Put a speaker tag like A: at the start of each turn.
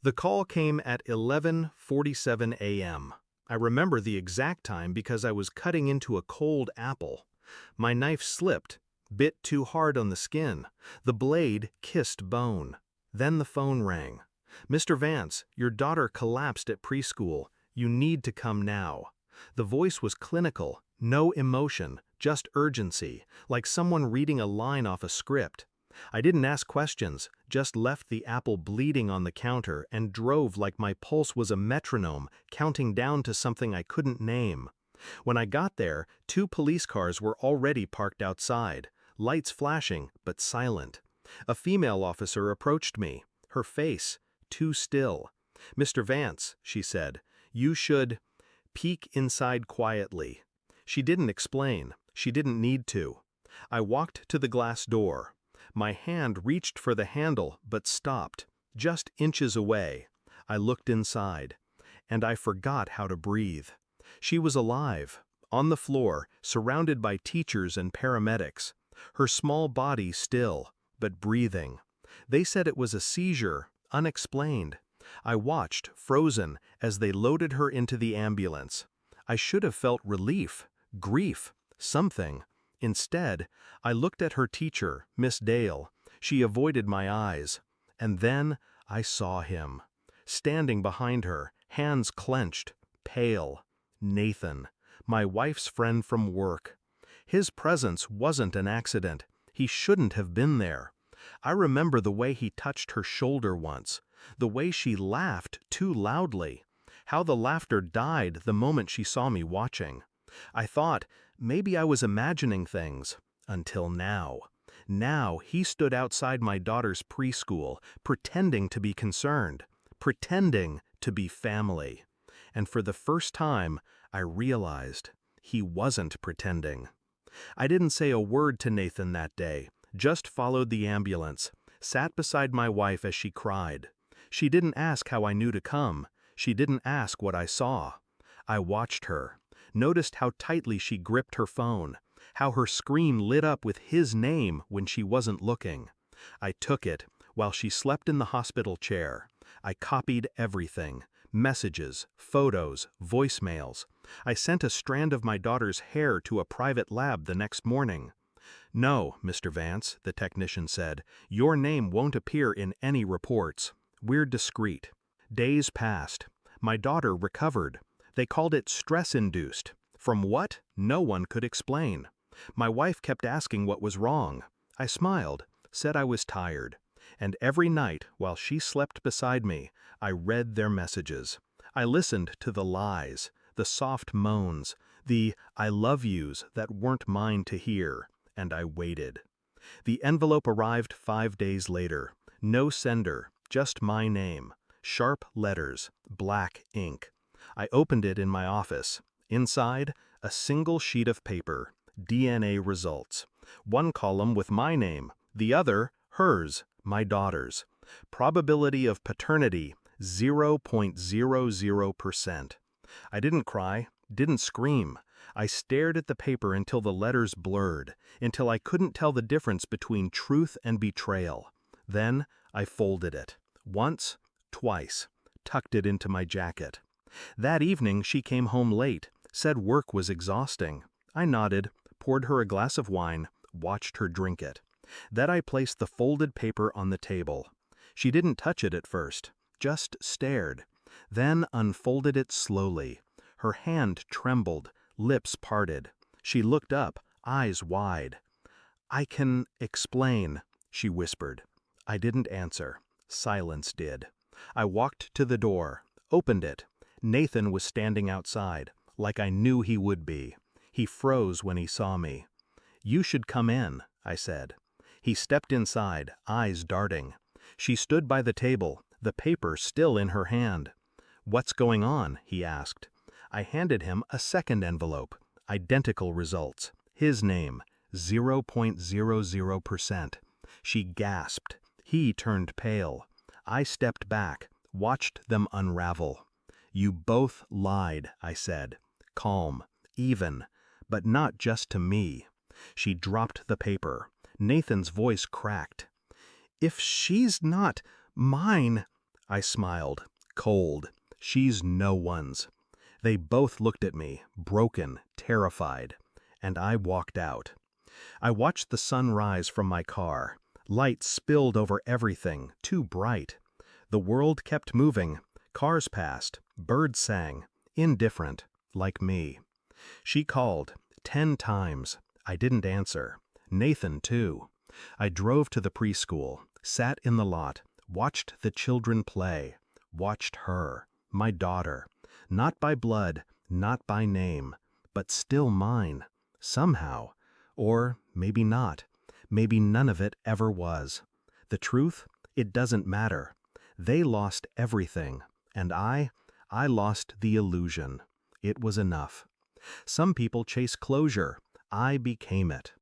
A: The call came at 11:47 a.m. I remember the exact time because I was cutting into a cold apple. My knife slipped, bit too hard on the skin. The blade kissed bone. Then the phone rang. "Mr. Vance, your daughter collapsed at preschool. You need to come now." The voice was clinical, no emotion, just urgency, like someone reading a line off a script. I didn't ask questions, just left the apple bleeding on the counter and drove like my pulse was a metronome, counting down to something I couldn't name. When I got there, 2 police cars were already parked outside, lights flashing but silent. A female officer approached me, her face too still. "Mr. Vance," she said, "you should peek inside quietly." She didn't explain. She didn't need to. I walked to the glass door. My hand reached for the handle but stopped, just inches away. I looked inside, and I forgot how to breathe. She was alive, on the floor, surrounded by teachers and paramedics. Her small body still, but breathing. They said it was a seizure, unexplained. I watched, frozen, as they loaded her into the ambulance. I should have felt relief, grief, something. Instead, I looked at her teacher, Miss Dale. She avoided my eyes. And then I saw him. Standing behind her, hands clenched, pale. Nathan, my wife's friend from work. His presence wasn't an accident. He shouldn't have been there. I remember the way he touched her shoulder once, the way she laughed too loudly, how the laughter died the moment she saw me watching. I thought maybe I was imagining things, until now. Now he stood outside my daughter's preschool, pretending to be concerned, pretending to be family. And for the first time, I realized he wasn't pretending. I didn't say a word to Nathan that day, just followed the ambulance, sat beside my wife as she cried. She didn't ask how I knew to come. She didn't ask what I saw. I watched her, noticed how tightly she gripped her phone, how her screen lit up with his name when she wasn't looking. I took it while she slept in the hospital chair. I copied everything. Messages, photos, voicemails. I sent a strand of my daughter's hair to a private lab the next morning. "No, Mr. Vance," the technician said, "your name won't appear in any reports. We're discreet." Days passed. My daughter recovered. They called it stress-induced. From what? No one could explain. My wife kept asking what was wrong. I smiled, said I was tired. And every night, while she slept beside me, I read their messages. I listened to the lies, the soft moans, the "I love yous" that weren't mine to hear, and I waited. The envelope arrived 5 days later. No sender, just my name. Sharp letters, black ink. I opened it in my office. Inside, a single sheet of paper, DNA results. One column with my name, the other, hers, my daughter's. Probability of paternity, 0.00%. I didn't cry, didn't scream. I stared at the paper until the letters blurred, until I couldn't tell the difference between truth and betrayal. Then I folded it. Once, twice, tucked it into my jacket. That evening she came home late, said work was exhausting. I nodded, poured her a glass of wine, watched her drink it. Then I placed the folded paper on the table. She didn't touch it at first, just stared. Then unfolded it slowly. Her hand trembled, lips parted. She looked up, eyes wide. "I can explain," she whispered. I didn't answer. Silence did. I walked to the door, opened it. Nathan was standing outside, like I knew he would be. He froze when he saw me. "You should come in," I said. He stepped inside, eyes darting. She stood by the table, the paper still in her hand. "What's going on?" he asked. I handed him a second envelope, identical results. His name, 0.00%. She gasped. He turned pale. I stepped back, watched them unravel. "You both lied," I said. Calm, even, but not just to me. She dropped the paper. Nathan's voice cracked. "If she's not mine," I smiled. Cold. She's no one's. They both looked at me, broken, terrified, and I walked out. I watched the sun rise from my car. Light spilled over everything, too bright. The world kept moving. Cars passed. Birds sang. Indifferent, like me. She called 10 times. I didn't answer. Nathan, too. I drove to the preschool, sat in the lot, watched the children play, watched her, my daughter, not by blood, not by name, but still mine, somehow. Or maybe not. Maybe none of it ever was. The truth? It doesn't matter. They lost everything, and I lost the illusion. It was enough. Some people chase closure. I became it.